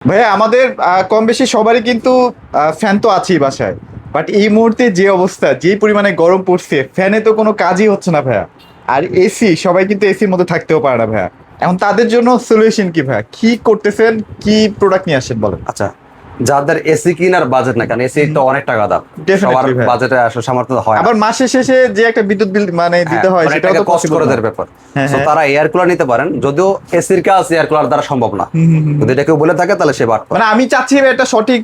ভাইয়া আমাদের কম বেশি সবারই কিন্তু ফ্যান তো আছেই বাসায়। বাট এই মুহূর্তে যে অবস্থা, যে পরিমাণে গরম পড়ছে, ফ্যানে তো কোনো কাজই হচ্ছে না ভাইয়া। আর এসি, সবাই কিন্তু এসির মধ্যে থাকতেও পারে না ভাইয়া। এখন তাদের জন্য সলিউশন কি ভাইয়া? কি করতেছেন, কি প্রোডাক্ট নিয়ে আসেন বলেন। আচ্ছা, যাদের এসি কিনার বাজেট না, কারণ এসি তো অনেক টাকা দাম, Definitely সবার ভাই। বাজেটে আসলে সামর্থ্য হয় না। আবার মাসের শেষে যে একটা বিদ্যুৎ বিল মানে দিতে হয়, অনেক সেটাও টাকা তো কস্ট পসিবল করে না। দেওয়ার ব্যাপার। হ্যাঁ, তো হ্যাঁ। তারা এয়ার কুলার নিতে পারেন, যদিও এসির কাজ এয়ার কুলার দ্বারা সম্ভব না। যদি এটা কেউ বলে থাকে তাহলে সে বাট। মানে আমি চাচ্ছি ভাই একটা সঠিক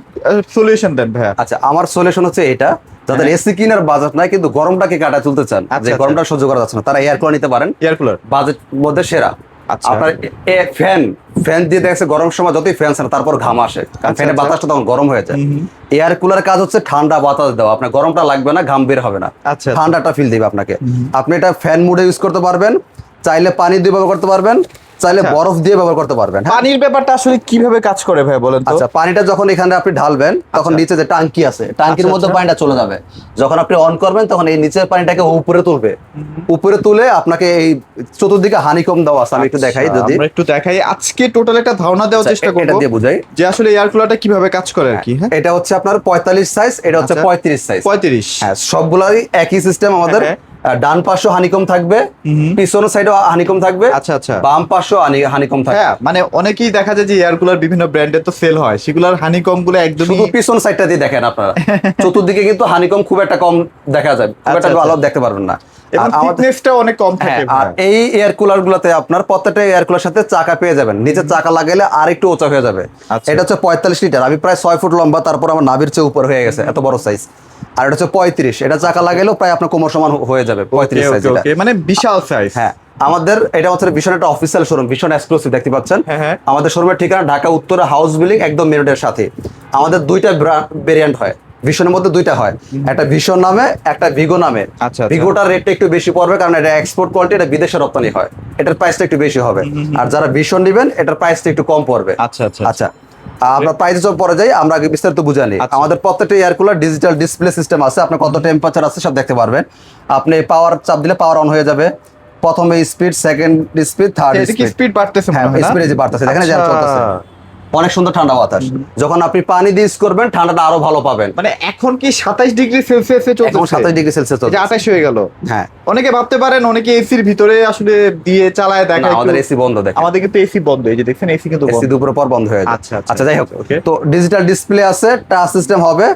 সলিউশন দেন ভাইয়া। আচ্ছা, আমার সলিউশন হচ্ছে এটা, যাদের এসি কিনার বাজেট নাই কিন্তু গরমটাকে কাটা তুলতে চান, আচ্ছা, যে আচ্ছা। গরমটা সহ্য করা যাচ্ছে না, তারা এয়ার কুলার নিতে পারেন। Air cooler. বাজেট মধ্যে সেরা। আচ্ছা। আপনার ফ্যান ফ্যান দিয়ে দেখছে গরম সময় যতই ফ্যান চান তারপর ঘাম আসে, কারণ আচ্ছা, ফ্যানের আচ্ছা। বাতাসটা তখন গরম হয়ে যায়। এয়ার কুলারের কাজ হচ্ছে ঠান্ডা বাতাস দেওয়া, আপনার গরমটা লাগবে না, ঘাম বের হবে না, আচ্ছা। ঠান্ডাটা ফিল দিবে আপনাকে। আপনি এটা ফ্যান মুডে ইউজ করতে পারবেন, চাইলে পানি দিয়ে ব্যবহার করতে পারবেন, চাইলে আচ্ছা। বরফ দিয়ে ব্যবহার করতে পারবেন। হ্যাঁ? পানির ব্যাপারটা আসলে কিভাবে কাজ করে ভাই বলেন তো। আচ্ছা, পানিটা যখন এখানে আপনি ঢালবেন তখন আচ্ছা। নিচে যে টাঙ্কি আছে, টাঙ্কির আচ্ছা, মধ্যে আচ্ছা। পানিটা চলে যাবে। যখন আপনি অন করবেন তখন এই নিচের পানিটাকে উপরে তুলবে, উপরে তুলে আপনাকে এই চতুর্দিকে হানিকম দেওয়া আছে, আমি একটু দেখাই যদি। আমরা একটু দেখাই, আজকে টোটাল একটা ধারণা দেওয়ার আচ্ছা, চেষ্টা এটা করব দিয়ে বুঝাই। যে আসলে এয়ার কুলারটা কিভাবে কাজ করে আর কি। হ্যাঁ, এটা হচ্ছে আপনার 45 সাইজ, এটা হচ্ছে আচ্ছা। 35 সাইজ। 35। হ্যাঁ, সবগুলাই একই সিস্টেম আমাদের। হ্যাঁ, ডান পাশে হানিকম থাকবে, পিছনের সাইডে হানিকম থাকবে, আচ্ছা, আচ্ছা। বাম পাশে হানিকম থাকবে। হ্যাঁ, মানে অনেকেই দেখা যায় যে এয়ার কুলার বিভিন্ন ব্র্যান্ডের তো সেল হয়, সেগুলোর হানিকম গুলো একদমই শুধু পিছন সাইডটা দিয়ে দেখেন আপনারা, চতুর্দিকে কিন্তু হানিকম খুব একটা কম দেখা যায়, খুব আচ্ছা, একটা আচ্ছা। ভালো দেখতে পারবেন না। এবং আর আমাদের থিকনেসটা অনেক কম হ্যাঁ, থাকে আর ভাই। এই এয়ার কুলার গুলোতে আপনার প্রত্যেকটা এয়ার কুলার সাথে চাকা পেয়ে যাবেন, নিচে চাকা লাগাইলে আর একটু উঁচা হয়ে যাবে। আচ্ছা। এটা হচ্ছে 45 লিটার, আমি প্রায় 6 ফুট লম্বা, তারপর আমার নাভির চেয়ে উপর হয়ে গেছে, এত বড় সাইজ। আর এটা হচ্ছে 35, এটা চাকা লাগাইলেও প্রায় আপনার কোমর সমান হয়ে যাবে, 35 সাইজ ওকে, এটা। ওকে, মানে বিশাল সাইজ। হ্যাঁ, আমাদের এটা হচ্ছে ভীষণ একটা অফিসিয়াল শোরুম, ভীষণ এক্সক্লুসিভ, দেখতে পাচ্ছেন। হ্যাঁ, হ্যাঁ। আমাদের শোরুমের ঠিকানা ঢাকা উত্তরা হাউস বিল্ডিং, একদম মেন রোডের সাথে। আমাদের দুইটা ভেরিয়েন্ট হয়, ভিশনের মধ্যে দুইটা হয়, একটা ভিশন নামে, একটা ভিগো নামে। আচ্ছা, আচ্ছা। ভিগোটার রেটটা একটু বেশি পড়বে, কারণ এটা এক্সপোর্ট কোয়ালিটি, এটা বিদেশে রপ্তানি হয়, এটার প্রাইসটা একটু বেশি হবে। আর যারা ভিশন নেবেন এটার প্রাইসটা একটু কম পড়বে। আচ্ছা, আচ্ছা। আচ্ছা, আমরা প্রাইস যখন পরে যাই, আমরা আগে বিস্তারিত বুঝে নিই। আচ্ছা। আমাদের প্রত্যেকটা air cooler digital display system আছে, আপনার কত টেম্পারেচার আছে সব দেখতে পারবেন। আপনি পাওয়ার চাপ দিলে পাওয়ার অন হয়ে যাবে, প্রথমে স্পিড, সেকেন্ড স্পিড, থার্ড এটা কি স্পিড। স্পিড বাড়তেছে মনে হ্যাঁ, হয় না? স্পিড এই যে বাড়তেছে, দেখেন এই যে আচ্ছা। চলতেছে। অনেক সুন্দর ঠান্ডা বাতাস। যখন আপনি পানি দিয়ে ইউজ করবেন ঠান্ডাটা আরো ভালো পাবেন। মানে এখন কি 27 ডিগ্রি সেলসিয়াসে এখন চলতেছে? 27 ডিগ্রি সেলসিয়াস যে চলছে। 28 হয়ে গেল। হ্যাঁ, অনেকে ভাবতে পারেন অনেকে এসির ভিতরে আসলে দিয়ে চালায় না, দেখায়, আমাদের একটু- এসি বন্ধ, দেখেন আমাদের কিন্তু এসি বন্ধ, এই যে দেখছেন এসি কিন্তু বন্ধ। এসি দুপুরে পর বন্ধ হয়ে যায়। আচ্ছা, আচ্ছা, আচ্ছা, যাই হোক, ওকে। তো ডিজিটাল ডিসপ্লে আছে, টাচ সিস্টেম হবে,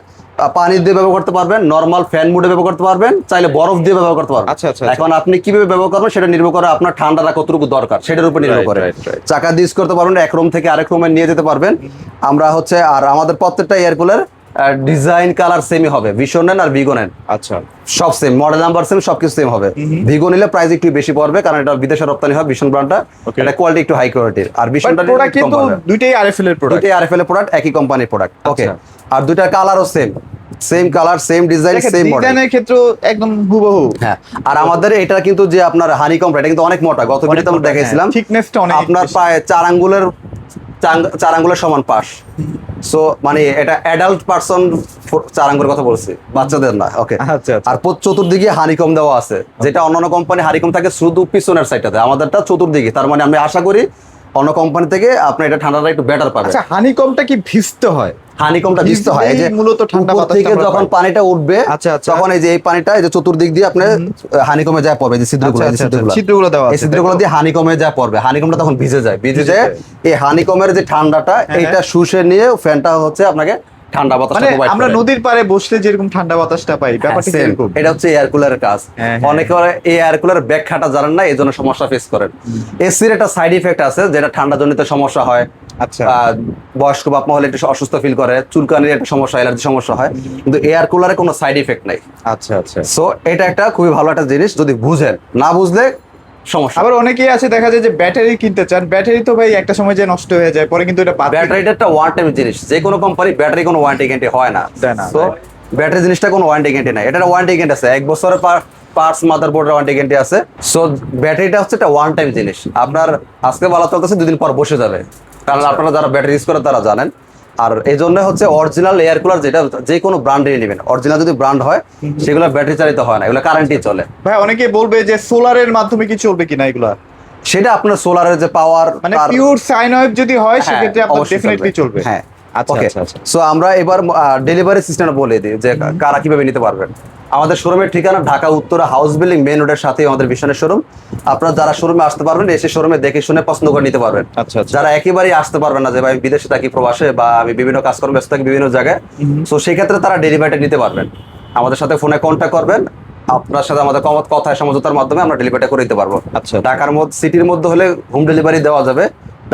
পানি দিয়ে ব্যবহার করতে পারবেন, নরমাল ফ্যান মুডে ব্যবহার করতে পারবেন, চাইলে বরফ দিয়ে ব্যবহার করতে পারবেন। আচ্ছা, আচ্ছা, আচ্ছা। এখন আপনি কিভাবে ব্যবহার করবেন সেটা নির্ভর করে আপনার ঠান্ডাটা কতটুকু দরকার, সেটার উপর নির্ভর Right, করে। right, right. চাকা দিয়ে ইউজ করতে পারবেন, এক রুম থেকে আরেক রুমে নিয়ে যেতে পারবেন। আমরা হচ্ছে, আর আমাদের প্রত্যেকটা এয়ার কুলার ডিজাইন কালার সেমই হবে, ভিশন নেন আর ভিগো নেন আচ্ছা। সব সেম, মডেল নাম্বার সেম, সবকিছু সেম হবে। ভিগো নিলে প্রাইস একটু বেশি পড়বে, কারণ এটা বিদেশে রপ্তানি হয়, ভীষণ ব্র্যান্ডটা, Okay. এটা কোয়ালিটি একটু হাই কোয়ালিটির। আর ভীষণটা প্রোডাক্ট কিন্তু দুইটাই আরএফএল এর প্রোডাক্ট। দুইটাই আরএফএল এর প্রোডাক্ট, একই কোম্পানির প্রোডাক্ট। ওকে, আচ্ছা। আর দুইটার কালারও same, same colour, same design, same model. ডিজাইনের ক্ষেত্রেও একদম হুবহু। হ্যাঁ, আর আমাদের এটা কিন্তু যে আপনার হানিকম, এটা কিন্তু অনেক মোটা, গত ভিডিওতে আমরা দেখাইছিলাম। থিকনেসটা অনেক আপনার বেশি। প্রায় 4 আঙ্গুলের সমান পাশ। সো মানে এটা অ্যাডাল্ট পারসন 4 আঙ্গুলের কথা বলছি, বাচ্চাদের না। ওকে, আচ্ছা, আচ্ছা। আর চতুর্দিকে হানিকম দেওয়া আছে, যেটা অন্যান্য কোম্পানি হানিকম থাকে শুধু পিছনের সাইডটাতে, আমাদেরটা চতুর্দিকে। তার মানে আমি আশা করি অন্য কোম্পানি থেকে আপনি এটা ঠান্ডাটা একটু বেটার পাবেন। আচ্ছা, হানিকমটা কি ভিজতে হয়? হানিকমটা ভিজতে হয়, এই যে মূলত ঠান্ডা উপর বাতাসটা থেকে আমরা যখন পাই। পানিটা উঠবে, আচ্ছা, আচ্ছা। তখন এই যে এই পানিটা এই যে চতুর্দিক দিয়ে আপনার হানিকমে যায় পড়বে, এই যে ছিদ্রগুলো, এই যে আচ্ছা, আচ্ছা, ছিদ্রগুলো, ছিদ্রগুলো দেওয়া এই আছে, ছিদ্রগুলো দিয়ে হানিকমে যায় পড়বে, হানিকমটা তখন ভিজে যায়, ভিজে যায়। এই হানিকমের যে ঠান্ডাটা, এইটা শুষে নিয়ে ফ্যানটা হচ্ছে আপনাকে ঠান্ডা বাতাসটা মানে প্রোভাইড আমরা করে। নদীর পাড়ে বসলে যেরকম ঠান্ডা বাতাসটা পাই, ব্যাপারটা হ্যাঁ, same। এরকম। এটা হচ্ছে এয়ার কুলারের কাজ। হ্যাঁ, হ্যাঁ। অনেকে এই এয়ার কুলার ব্যাখ্যাটা জানেন না, এই জন্য সমস্যা ফেস করেন। এসির একটা সাইড ইফেক্ট আছে, যেটা ঠান্ডা জনিত সমস্যা হয়। আচ্ছা। বয়স্ক বাপ মা হলে একটু অসুস্থ ফিল করে, চুলকানির একটা সমস্যা, অ্যালার্জি সমস্যা হয়, কিন্তু এয়ার কুলারে কোনো সাইড ইফেক্ট নাই। আচ্ছা, আচ্ছা। সো এটা একটা খুবই ভালো একটা জিনিস, যদি বুঝেন, না বুঝলে সমস্যা। আবার অনেকেই আছে দেখা যায় যে ব্যাটারি কিনতে চান, ব্যাটারি তো ভাই একটা সময় যে নষ্ট হয়ে যায়, পরে কিন্তু এটা বাদ দিয়ে- ব্যাটারিটা একটা ওয়ান টাইম জিনিস, যে কোনো কোম্পানি ব্যাটারি কোনো ওয়ারেন্টি গ্যারান্টি হয় না। দেয় না, সো ব্যাটারি জিনিসটা কোনো ওয়ারেন্টি গ্যারান্টি নাই, এটা ওয়ারেন্টি গ্যারান্টি আছে, 1 বছরের পার্টস মাদারবোর্ডের ওয়ারেন্টি গ্যারান্টি আছে। সো ব্যাটারিটা হচ্ছে একটা ওয়ান টাইম জিনিস, আপনার আজকে ভালো চলতেছে, 2 দিন পর বসে যাবে, কারণ আপনারা যারা ব্যাটারি ইউজ করেন তারা জানেন। আর এই জন্য হচ্ছে অরিজিনাল এয়ার কুলার, যেটা যে কোনো ব্র্যান্ডেরই নেবেন, অরিজিনাল যদি ব্র্যান্ড হয় সেগুলো ব্যাটারি চালিত হয় না, এগুলো কারেন্টই চলে। ভাই অনেকে বলবে যে সোলারের মাধ্যমে কি চলবে কিনা এগুলা? সেটা আপনার সোলারের যে পাওয়ার মানে পিওর সাইন ওয়েভ যদি হয় হ্যাঁ, সেক্ষেত্রে আপনার অবশ্যই ডেফিনেটলি চলবে। হ্যাঁ, আচ্ছা ওকে। আচ্ছা আচ্ছা। সো আমরা এবার ডেলিভারি সিস্টেমটা বলে দিই যে কারা কিভাবে নিতে পারবেন। আমাদের শোরুমের ঠিকানা Dhaka Uttara house building main রোডের সাথে আমাদের ভিশনের শোরুম। আপনারা যারা শোরুমে আসতে পারবেন এসে শোরুমে দেখে শুনে পছন্দ করে নিতে পারবেন। আচ্ছা আচ্ছা। যারা একেবারেই আসতে পারবেন না যে ভাই বিদেশে থাকি, প্রবাসে, বা আমি বিভিন্ন কাজকর্ম ব্যস্ত থাকি বিভিন্ন জায়গায়, সো সেই ক্ষেত্রে তারা ডেলিভারিটা নিতে পারবেন। আমাদের সাথে ফোনে কন্ট্যাক্ট করবেন, আপনার সাথে আমাদের কথায় সমঝোতার মাধ্যমে আমরা ডেলিভারিটা করে দিতে পারবো। আচ্ছা। ঢাকার মধ্যে সিটির মধ্যে হলে হোম ডেলিভারি দেওয়া যাবে,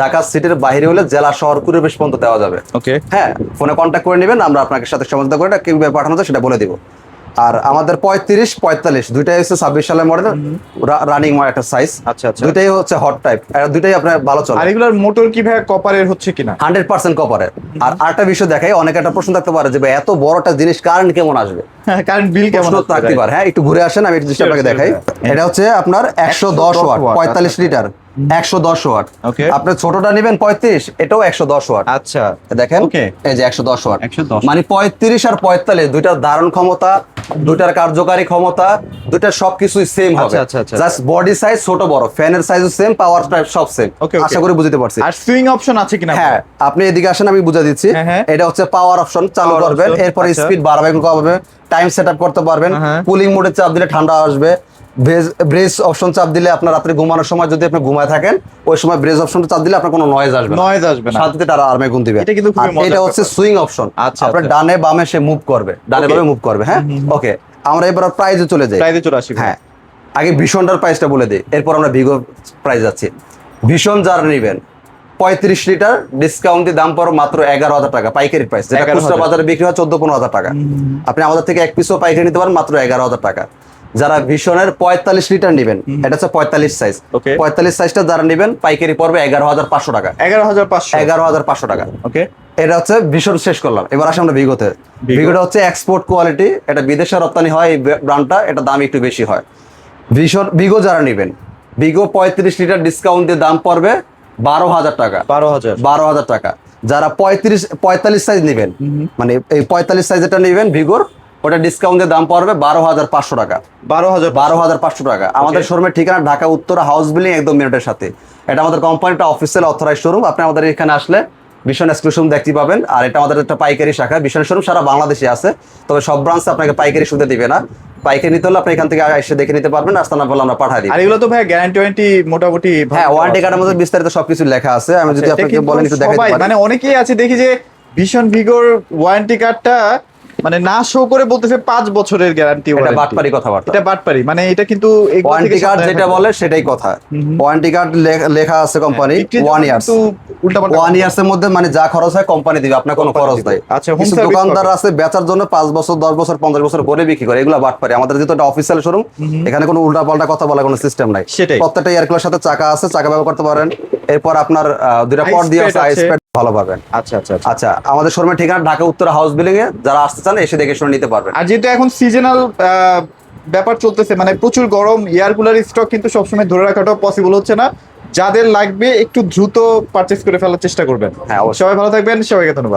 ঢাকা সিটির বাইরে হলে জেলা শহর পরিবেশ পর্যন্ত দেওয়া যাবে। ওকে। হ্যাঁ, ফোনে কন্ট্যাক্ট করে নেবেন, আমরা আপনাকে সাথে সমঝোতা করে কিভাবে পাঠানো যায় সেটা বলে দিব। আর আমাদের 35, 45 দুইটাই হচ্ছে 26 সালের মডেল, রানিং একটা সাইজ। আচ্ছা আচ্ছা। দুইটাই হচ্ছে হট টাইপ, দুইটাই আপনার ভালো চলে। আর এগুলোর মোটর কি ভাই কপারের হচ্ছে কিনা? 100% কপারের। আর আরেকটা বিষয় দেখাই, অনেক একটা প্রশ্ন থাকতে পারে যে ভাই এত বড় একটা জিনিস কারেন্ট কেমন আসবে, কারেন্ট বিল কেমন প্রশ্ন থাকতে পারে। হ্যাঁ, একটু ঘুরে আসেন, আমি একটু জিনিসটা আপনাকে দেখাই। এটা হচ্ছে আপনার 110 ওয়াট, 45 লিটার, 110 ওয়াট। ওকে। আপনি ছোটটা নেবেন 35, এটাও 110 ওয়াট। আচ্ছা দেখেন, ওকে। এই যে 110 ওয়াট। 110 মানে 35 আর 45 দুইটার ধারণ ক্ষমতা, দুইটার কার্যকারী ক্ষমতা, দুইটার সবকিছুই সেম হবে। আচ্ছা, আচ্ছা, আচ্ছা। জাস্ট বডি সাইজ ছোট বড়, ফ্যানের সাইজও সেম, পাওয়ার টাইপ সব সেম। ওকে, ওকে। আশা করি বুঝতে পারছি। আর সুইং অপশন আছে কিনা? হ্যাঁ, আপনি এদিকে আসেন, আমি বুঝা দিচ্ছি। হ্যাঁ, হ্যাঁ। এটা হচ্ছে পাওয়ার অপশন, চালু Power করবেন, option, এরপরে আচ্ছা। স্পিড বাড়াবেন কমাবে, টাইম সেটআপ করতে পারবেন। হ্যাঁ। কুলিং মোডে চাপ দিলে ঠান্ডা আসবে, ব্রেজ অপশন চাপ দিলে আপনার রাত্রে ঘুমানোর সময় যদি আপনি ঘুমায় থাকেন ওই সময় ব্রেজ অপশনটা চাপ দিলে আপনার কোনো নয়েজ আসবে না, নয়েজ আসবে না। শান্তিতে তারা আরামে ঘুম দিবে। এটা কিন্তু খুবই আর মজার এটা হচ্ছে ব্যাপার। সুইং অপশন, আচ্ছা, আপনার আচ্ছা। ডানে বামে সে মুভ করবে, ডানে Okay. বামে মুভ করবে। হ্যাঁ, ওকে। আমরা এবার প্রাইজে চলে যাই। প্রাইসে চলে আসি। হ্যাঁ, আগে ভীষণটার প্রাইসটা বলে দিই, এরপর আমরা ভিগো প্রাইস যাচ্ছি। ভীষণ যারা নেবেন 35 লিটার ডিসকাউন্ট দিয়ে দাম পড়ো মাত্র 11,000 টাকা পাইকারি প্রাইস, যেটা 11,000 খুচরা বাজারে বিক্রি হয় 14-15,000 টাকা। আপনি আমাদের থেকে এক পিসও পাইকারি নিতে পারেন মাত্র 11,000 টাকা। যারা ভীষণের 45 লিটার নেবেন, এটা হচ্ছে 45 সাইজ, Okay. 45 সাইজটা যারা নেবেন পাইকারি পড়বে 11,500 টাকা। 11,500। 11,500 টাকা। ওকে। এটা হচ্ছে ভীষণ শেষ করলাম, এবার আসে আমরা ভিগোতে। ভিগো। ভিগোটা হচ্ছে এক্সপোর্ট কোয়ালিটি, এটা বিদেশে রপ্তানি হয় এই ব্র্যান্ডটা, এটা দাম একটু বেশি হয়। ভিগো যারা নেবেন, ভিগো 35 লিটার ডিসকাউন্ট দিয়ে দাম পড়বে 12,000 টাকা। 12,000। 12,000 টাকা। যারা 45 সাইজ নেবেন, মানে এই 45 সাইজেরটা নেবেন ভিগোর, ওটা ডিসকাউন্ট দিয়ে দাম পড়বে 12,500 টাকা। 12,000। 12,500 টাকা। আমাদের শোরুমের ঠিকানা ঢাকা উত্তরা হাউস বিল্ডিং একদম মিনিটের সাথে। এটা আমাদের কোম্পানিটা অফিসিয়াল অথরাইজ শোরুম। আপনি আমাদের এখানে আসলে ভীষণ এক্সক্লুসিভ দেখতে পাবেন। আর এটা আমাদের একটা পাইকারি শাখা, ভীষণ শোরুম সারা বাংলাদেশে আছে, তবে সব ব্রাঞ্চে আপনাকে পাইকারি সুবিধা দিবে না। পাইকারি নিতে হলে আপনি এখান থেকে এসে দেখে নিতে পারবেন, রাস্তা না বলে আমরা পাঠিয়ে দিই। আর এগুলো তো ভাই গ্যারান্টি ওয়ারেন্টি মোটামুটি হ্যাঁ, ওয়ারেন্টি কার্ডের মধ্যে বিস্তারিত সবকিছু লেখা আছে। আমি যদি এটা আপনাকে কিন্তু বলেন একটু দেখাতে সবাই, পারি। মানে অনেকেই আছে দেখি যে ভীষণ ভিগোর ওয়ারেন্টি কার্ডটা মানে না শো করে বলতেছে 5 বছরের গ্যারান্টি। এটা বাটপারি কথাবার্তা। এটা বাটপারি, মানে এটা কিন্তু এগুলো ওয়ারেন্টি থেকে কার্ড সাবধানে যেটা থাকতে বলে সেটাই কথা। ওয়ারেন্টি কার্ড লেখা আছে কোম্পানি 1 ইয়ার্স। উল্টাপাল্টা 1 ইয়ার্স এর মধ্যে মানে যা খরচ হয় কোম্পানি দিবে, আপনার কোনো খরচ নাই। আচ্ছা, home কিছু service দোকানদার আছে বেচার জন্য 5 বছর 10 বছর 50 বছর করে বিক্রি করে, এগুলো বাটপারি। আমাদের যেহেতু এটা অফিসিয়াল শোরুম, এখানে কোনো উল্টাপাল্টা কথা বলার কোনো সিস্টেম নাই। সেটাই। প্রত্যেকটা এয়ারকুলার সাথে চাকা আছে, চাকা ব্যবহার করতে পারেন। এরপর আপনার দুইটা Ice পট দিয়ে pad আছে, আইস আছে। প্যাড ভালো পাবেন। আচ্ছা আচ্ছা আচ্ছা। আচ্ছা, আমাদের শোরুমের ঠিকানা ঢাকা উত্তরা হাউস বিল্ডিং এ, যারা আসতে চান এসে দেখে শুনে নিতে পারবেন। আর যেহেতু এখন সিজনাল ব্যাপার চলতেছে, মানে প্রচুর গরম, এয়ার কুলার স্টক কিন্তু সবসময় ধরে রাখাটাও পসিবল হচ্ছে না। যাদের লাগবে একটু দ্রুত পারচেজ করে ফেলার চেষ্টা করবেন। হ্যাঁ, অবশ্যই। সবাই ভালো থাকবেন, সবাইকে ধন্যবাদ।